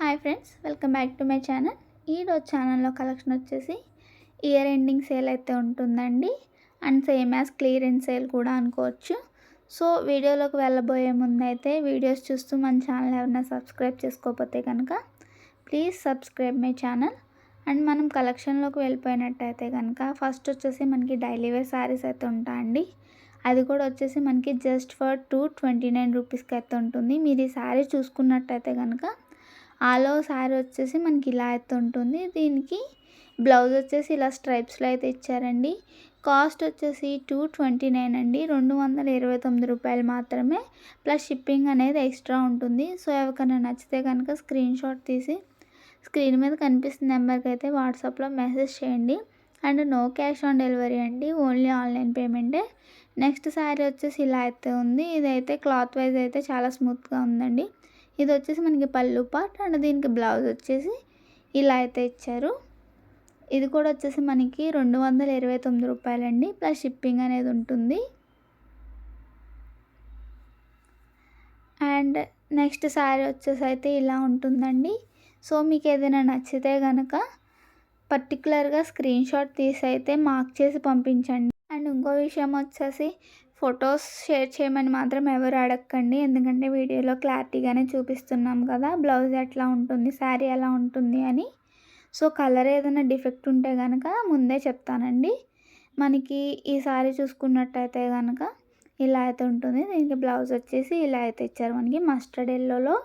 Hi friends, welcome back to my channel. ఈరోజు ఛానల్లో collection వచ్చేసి ఇయర్ ఎండింగ్ సేల్ అయితే ఉంటుందండి. And same as clearance sale కూడా అనుకోవచ్చు. సో వీడియోలోకి వెళ్ళబోయే ముందు అయితే వీడియోస్ చూస్తూ మన ఛానల్ ఎవరైనా సబ్స్క్రైబ్ చేసుకోకపోతే కనుక please subscribe my channel. And మనం కలెక్షన్లోకి వెళ్ళిపోయినట్టయితే కనుక ఫస్ట్ వచ్చేసి మనకి డైలీ వేర్ శారీస్ అయితే ఉంటాయండి. అది కూడా వచ్చేసి మనకి జస్ట్ ఫర్ 229 రూపీస్కి అయితే ఉంటుంది. మీరు ఈ శారీ చూసుకున్నట్టయితే కనుక ఆల్ ఓవర్ శారీ వచ్చేసి మనకి ఇలా అయితే ఉంటుంది. దీనికి బ్లౌజ్ వచ్చేసి ఇలా స్ట్రైప్స్లో అయితే ఇచ్చారండి. కాస్ట్ వచ్చేసి 229 అండి, 229 రూపాయలు మాత్రమే. ప్లస్ షిప్పింగ్ అనేది ఎక్స్ట్రా ఉంటుంది. సో ఎవరికైనా నచ్చితే కనుక స్క్రీన్ షాట్ తీసి స్క్రీన్ మీద కనిపిస్తున్న నెంబర్కి అయితే వాట్సాప్లో మెసేజ్ చేయండి. And no cash on delivery అండి, ఓన్లీ ఆన్లైన్ పేమెంటే. నెక్స్ట్ శారీ వచ్చేసి ఇలా అయితే ఉంది. ఇదైతే క్లాత్ వైజ్ అయితే చాలా స్మూత్గా ఉందండి. ఇది వచ్చేసి మనకి పళ్ళు పార్ట్ అండ్ దీనికి బ్లౌజ్ వచ్చేసి ఇలా అయితే ఇచ్చారు. ఇది కూడా వచ్చేసి మనకి 229 రూపాయలండి, ప్లస్ షిప్పింగ్ అనేది ఉంటుంది. అండ్ నెక్స్ట్ శారీ వచ్చేసి అయితే ఇలా ఉంటుందండి. సో మీకు ఏదైనా నచ్చితే కనుక పర్టికులర్గా స్క్రీన్ షాట్ తీసి అయితే మార్క్ చేసి పంపించండి. అండ్ ఇంకో విషయం వచ్చేసి ఫొటోస్ షేర్ చేయమని మాత్రం ఎవరు అడగకండి, ఎందుకంటే వీడియోలో క్లారిటీగానే చూపిస్తున్నాం కదా బ్లౌజ్ ఎట్లా ఉంటుంది, శారీ ఎలా ఉంటుంది అని. సో కలర్ ఏదైనా డిఫెక్ట్ ఉంటే కనుక ముందే చెప్తానండి. మనకి ఈ శారీ చూసుకున్నట్టయితే కనుక ఇలా అయితే ఉంటుంది. దీనికి బ్లౌజ్ వచ్చేసి ఇలా అయితే ఇచ్చారు మనకి మస్టర్డ్ ఎల్లోలో.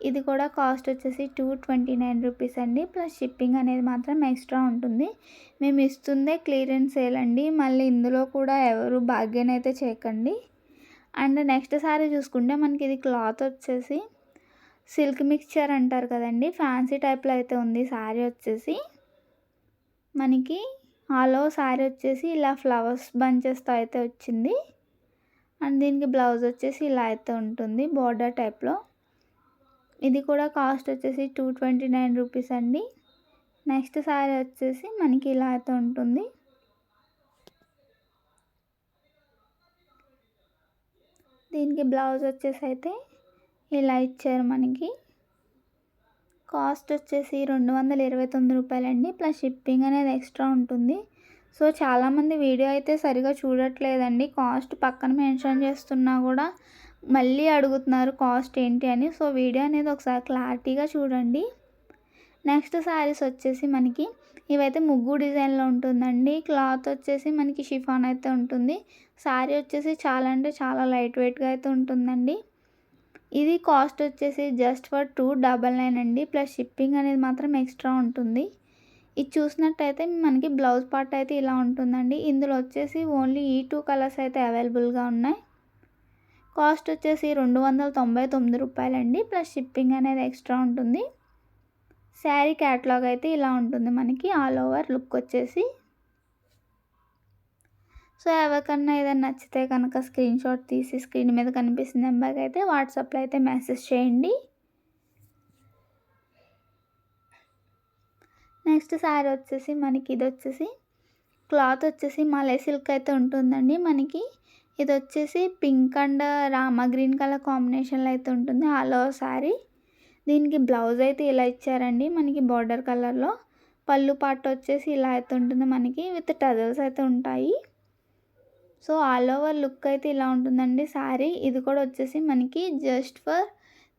ఇది కూడా కాస్ట్ వచ్చేసి 229 రూపీస్ అండి, ప్లస్ షిప్పింగ్ అనేది మాత్రం ఎక్స్ట్రా ఉంటుంది. మేము ఇస్తుందే క్లియరెన్స్ సేల్ అండి, మళ్ళీ ఇందులో కూడా ఎవరు బార్గెన్ అయితే చేయకండి. అండ్ నెక్స్ట్ శారీ చూసుకుంటే మనకి ఇది క్లాత్ వచ్చేసి సిల్క్ మిక్స్చర్ అంటారు కదండి, ఫ్యాన్సీ టైప్లో అయితే ఉంది. శారీ వచ్చేసి మనకి ఆల్ ఓవర్ శారీ వచ్చేసి ఇలా ఫ్లవర్స్ బంచెస్తో అయితే వచ్చింది. అండ్ దీనికి బ్లౌజ్ వచ్చేసి ఇలా అయితే ఉంటుంది బోర్డర్ టైప్లో. ఇది కూడా కాస్ట్ వచ్చేసి 229 రూపీస్ అండి. నెక్స్ట్ శారీ వచ్చేసి మనకి ఇలా అయితే ఉంటుంది. దీనికి బ్లౌజ్ వచ్చేసి అయితే ఇలా ఇచ్చారు మనకి. కాస్ట్ వచ్చేసి 229 రూపాయలండి, ప్లస్ షిప్పింగ్ అనేది ఎక్స్ట్రా ఉంటుంది. సో చాలామంది వీడియో అయితే సరిగా చూడట్లేదండి, కాస్ట్ పక్కన మెన్షన్ చేస్తున్నా కూడా మళ్ళీ అడుగుతున్నారు కాస్ట్ ఏంటి అని. సో వీడియో అనేది ఒకసారి క్లారిటీగా చూడండి. నెక్స్ట్ శారీస్ వచ్చేసి మనకి ఇవైతే ముగ్గు డిజైన్లో ఉంటుందండి. క్లాత్ వచ్చేసి మనకి షిఫాన్ అయితే ఉంటుంది. శారీ వచ్చేసి చాలా అంటే చాలా లైట్ వెయిట్గా అయితే ఉంటుందండి. ఇది కాస్ట్ వచ్చేసి జస్ట్ ఫర్ 299 అండి, ప్లస్ షిప్పింగ్ అనేది మాత్రం ఎక్స్ట్రా ఉంటుంది. ఇది చూసినట్టయితే మనకి బ్లౌజ్ పార్ట్ అయితే ఇలా ఉంటుందండి. ఇందులో వచ్చేసి ఓన్లీ ఈ 2 కలర్స్ అయితే అవైలబుల్గా ఉన్నాయి. కాస్ట్ వచ్చేసి 299 రూపాయలండి, ప్లస్ షిప్పింగ్ అనేది ఎక్స్ట్రా ఉంటుంది. శారీ క్యాటలాగ్ అయితే ఇలా ఉంటుంది మనకి ఆల్ ఓవర్ లుక్ వచ్చేసి. సో ఎవరికన్నా ఏదైనా నచ్చితే కనుక స్క్రీన్ షాట్ తీసి స్క్రీన్ మీద కనిపిస్తున్న నెంబర్కి అయితే వాట్సాప్లో అయితే మెసేజ్ చేయండి. నెక్స్ట్ శారీ వచ్చేసి మనకి ఇది వచ్చేసి క్లాత్ వచ్చేసి మలై సిల్క్ అయితే ఉంటుందండి. మనకి ఇది వచ్చేసి pink and Rama green colour కాంబినేషన్లో అయితే ఉంటుంది ఆల్ ఓవర్ శారీ. దీనికి బ్లౌజ్ అయితే ఇలా ఇచ్చారండి మనకి బార్డర్ కలర్లో. పళ్ళు పార్ట్ వచ్చేసి ఇలా అయితే ఉంటుంది మనకి, విత్ టజల్స్ అయితే ఉంటాయి. సో ఆల్ ఓవర్ లుక్ అయితే ఇలా ఉంటుందండి శారీ. ఇది కూడా వచ్చేసి మనకి జస్ట్ ఫర్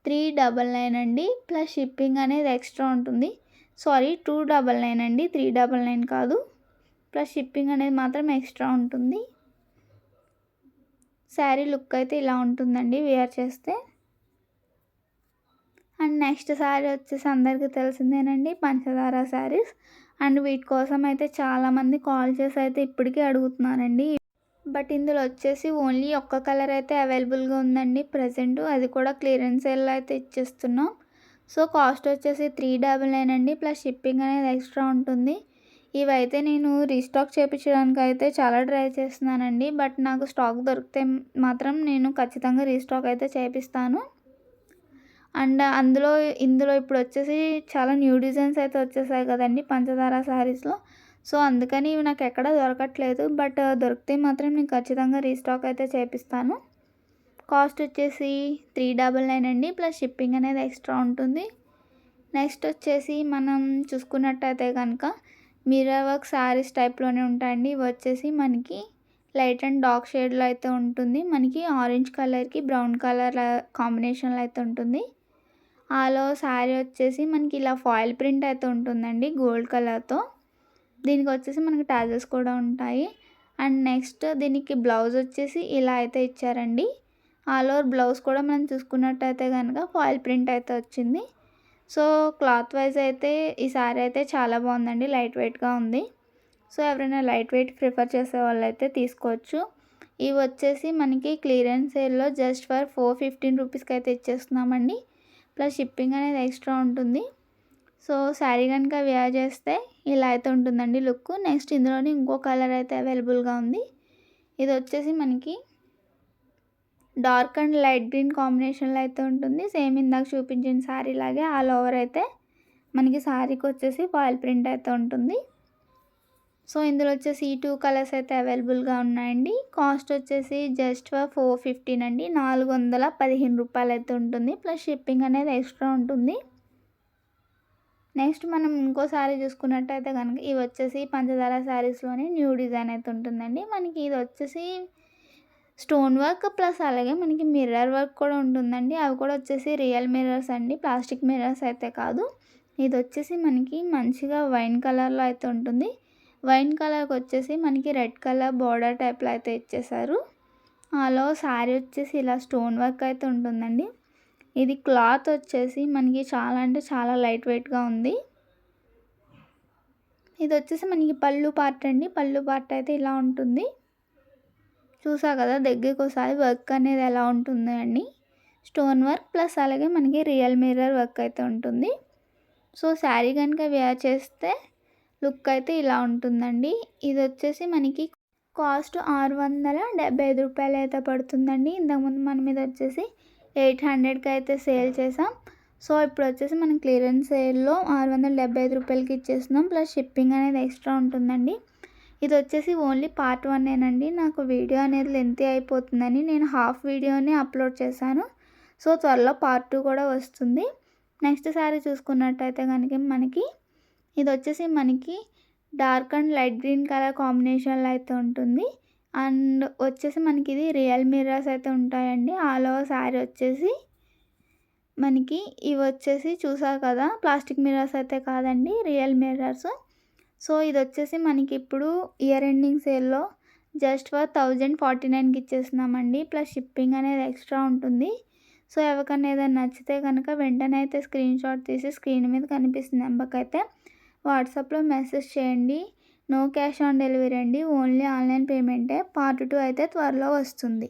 399 అండి, ప్లస్ షిప్పింగ్ అనేది ఎక్స్ట్రా ఉంటుంది. సారీ 299 అండి, 399 కాదు, ప్లస్ షిప్పింగ్ అనేది మాత్రం ఎక్స్ట్రా ఉంటుంది. శారీ లుక్ అయితే ఇలా ఉంటుందండి వేర్ చేస్తే. అండ్ నెక్స్ట్ శారీ వచ్చేసి అందరికీ తెలిసిందేనండి, పంచదార శారీస్. అండ్ వీటి కోసం అయితే చాలామంది కాల్ చేసి అయితే ఇప్పటికీ అడుగుతున్నారండి. బట్ ఇందులో వచ్చేసి ఓన్లీ ఒక్క కలర్ అయితే అవైలబుల్గా ఉందండి ప్రజెంట్, అది కూడా క్లియరెన్స్ సేల్లో అయితే ఇచ్చేస్తున్నాం. సో కాస్ట్ వచ్చేసి 399 అండి, ప్లస్ షిప్పింగ్ అనేది ఎక్స్ట్రా ఉంటుంది. ఇవైతే నేను రీస్టాక్ చేయించడానికి అయితే చాలా ట్రై చేస్తున్నానండి, బట్ నాకు స్టాక్ దొరికితే మాత్రం నేను ఖచ్చితంగా రీస్టాక్ అయితే చేపిస్తాను. అండ్ ఇందులో ఇప్పుడు వచ్చేసి చాలా న్యూ డిజైన్స్ అయితే వచ్చేసాయి కదండి పంచదార శారీస్లో. సో అందుకని ఇవి నాకు ఎక్కడ దొరకట్లేదు, బట్ దొరికితే మాత్రం నేను ఖచ్చితంగా రీస్టాక్ అయితే చేపిస్తాను. కాస్ట్ వచ్చేసి 399 అండి, ప్లస్ షిప్పింగ్ అనేది ఎక్స్ట్రా ఉంటుంది. నెక్స్ట్ వచ్చేసి మనం చూసుకున్నట్టయితే కనుక మిర్రర్ వర్క్ శారీస్ టైప్లోనే ఉంటాయండి. ఇవి వచ్చేసి మనకి లైట్ అండ్ డార్క్ షేడ్లో అయితే ఉంటుంది. మనకి ఆరెంజ్ కలర్కి బ్రౌన్ కలర్ కాంబినేషన్లో అయితే ఉంటుంది. ఆల్ ఓవర్ శారీ వచ్చేసి మనకి ఇలా ఫాయిల్ ప్రింట్ అయితే ఉంటుందండి గోల్డ్ కలర్తో. దీనికి వచ్చేసి మనకి టాజెస్ కూడా ఉంటాయి. అండ్ నెక్స్ట్ దీనికి బ్లౌజ్ వచ్చేసి ఇలా అయితే ఇచ్చారండి. ఆల్ ఓవర్ బ్లౌజ్ కూడా మనం చూసుకున్నట్టయితే కనుక ఫాయిల్ ప్రింట్ అయితే వచ్చింది. సో క్లాత్ వైజ్ అయితే ఈ శారీ అయితే చాలా బాగుందండి, లైట్ వెయిట్గా ఉంది. సో ఎవరైనా లైట్ వెయిట్ ప్రిఫర్ చేసే వాళ్ళు అయితే తీసుకోవచ్చు. ఇవి వచ్చేసి మనకి క్లియరెన్స్ సేల్లో జస్ట్ ఫర్ 415 రూపీస్కి అయితే ఇచ్చేస్తున్నామండి. ప్లస్ షిప్పింగ్ అనేది ఎక్స్ట్రా ఉంటుంది. సో శారీ కనుక వేర్ చేస్తే ఇలా అయితే ఉంటుందండి లుక్. నెక్స్ట్ ఇందులోనే ఇంకో కలర్ అయితే అవైలబుల్గా ఉంది. ఇది వచ్చేసి మనకి డార్క్ అండ్ లైట్ గ్రీన్ కాంబినేషన్లో అయితే ఉంటుంది. సేమ్ ఇందాక చూపించిన శారీ లాగే ఆల్ ఓవర్ అయితే మనకి శారీకి వచ్చేసి ఫాయిల్ ప్రింట్ అయితే ఉంటుంది. సో ఇందులో వచ్చేసి ఈ 2 కలర్స్ అయితే అవైలబుల్గా ఉన్నాయండి. కాస్ట్ వచ్చేసి జస్ట్ ఫర్ 415 అండి, 415 రూపాయలు అయితే ఉంటుంది. ప్లస్ షిప్పింగ్ అనేది ఎక్స్ట్రా ఉంటుంది. నెక్స్ట్ మనం ఇంకో శారీ చూసుకున్నట్టయితే కనుక ఇవి వచ్చేసి పంచదార శారీస్లోనే న్యూ డిజైన్ అయితే ఉంటుందండి. మనకి ఇది వచ్చేసి స్టోన్ వర్క్ ప్లస్ అలాగే మనకి మిర్రర్ వర్క్ కూడా ఉంటుందండి. అవి కూడా వచ్చేసి రియల్ మిర్రర్స్ అండి, ప్లాస్టిక్ మిర్రర్స్ అయితే కాదు. ఇది వచ్చేసి మనకి మంచిగా వైన్ కలర్లో అయితే ఉంటుంది. వైన్ కలర్కి వచ్చేసి మనకి రెడ్ కలర్ బార్డర్ టైప్లో అయితే ఇచ్చేసారు. అలా శారీ వచ్చేసి ఇలా స్టోన్ వర్క్ అయితే ఉంటుందండి. ఇది క్లాత్ వచ్చేసి మనకి చాలా అంటే చాలా లైట్ వెయిట్గా ఉంది. ఇది వచ్చేసి మనకి పళ్ళు పార్ట్ అండి. పళ్ళు పార్ట్ అయితే ఇలా ఉంటుంది. చూసా కదా దగ్గరికి ఒకసారి వర్క్ అనేది ఎలా ఉంటుంది అండి. స్టోన్ వర్క్ ప్లస్ అలాగే మనకి రియల్ మిర్రర్ వర్క్ అయితే ఉంటుంది. సో శారీ కనుక వేర్ చేస్తే లుక్ అయితే ఇలా ఉంటుందండి. ఇది వచ్చేసి మనకి కాస్ట్ 675 రూపాయలు అయితే పడుతుందండి. ఇంతకుముందు మనం ఇది వచ్చేసి 800కి అయితే సేల్ చేసాం. సో ఇప్పుడు వచ్చేసి మనం క్లియరెన్స్ సేల్లో 675 రూపాయలకి ఇచ్చేస్తున్నాం. ప్లస్ షిప్పింగ్ అనేది ఎక్స్ట్రా ఉంటుందండి. ఇది వచ్చేసి ఓన్లీ పార్ట్ 1ఏనండి. నాకు వీడియో అనేది లెంతీ అయిపోతుందని నేను హాఫ్ వీడియోని అప్లోడ్ చేశాను. సో త్వరలో పార్ట్ 2 కూడా వస్తుంది. నెక్స్ట్ శారీ చూసుకున్నట్టయితే కనుక మనకి ఇది వచ్చేసి మనకి dark and light green colour కాంబినేషన్లో అయితే ఉంటుంది. అండ్ వచ్చేసి మనకి ఇది రియల్ మిర్రర్స్ అయితే ఉంటాయండి. ఆల్ ఓవర్ శారీ వచ్చేసి మనకి ఇవి వచ్చేసి చూసారు కదా, ప్లాస్టిక్ మిర్రర్స్ అయితే కాదండి, రియల్ మిర్రర్స్. సో ఇది వచ్చేసి మనకి ఇప్పుడు ఇయర్ ఎండింగ్ సేల్లో జస్ట్ ఫర్ 1049కి ఇచ్చేస్తున్నామండి. ప్లస్ షిప్పింగ్ అనేది ఎక్స్ట్రా ఉంటుంది. సో ఎవరికైనా ఏదైనా నచ్చితే కనుక వెంటనే అయితే స్క్రీన్ షాట్ తీసి స్క్రీన్ మీద కనిపిస్తున్న నెంబర్కి అయితే వాట్సాప్లో మెసేజ్ చేయండి. నో క్యాష్ ఆన్ డెలివరీ అండి, ఓన్లీ ఆన్లైన్ పేమెంటే. పార్ట్ 2 అయితే త్వరలో వస్తుంది.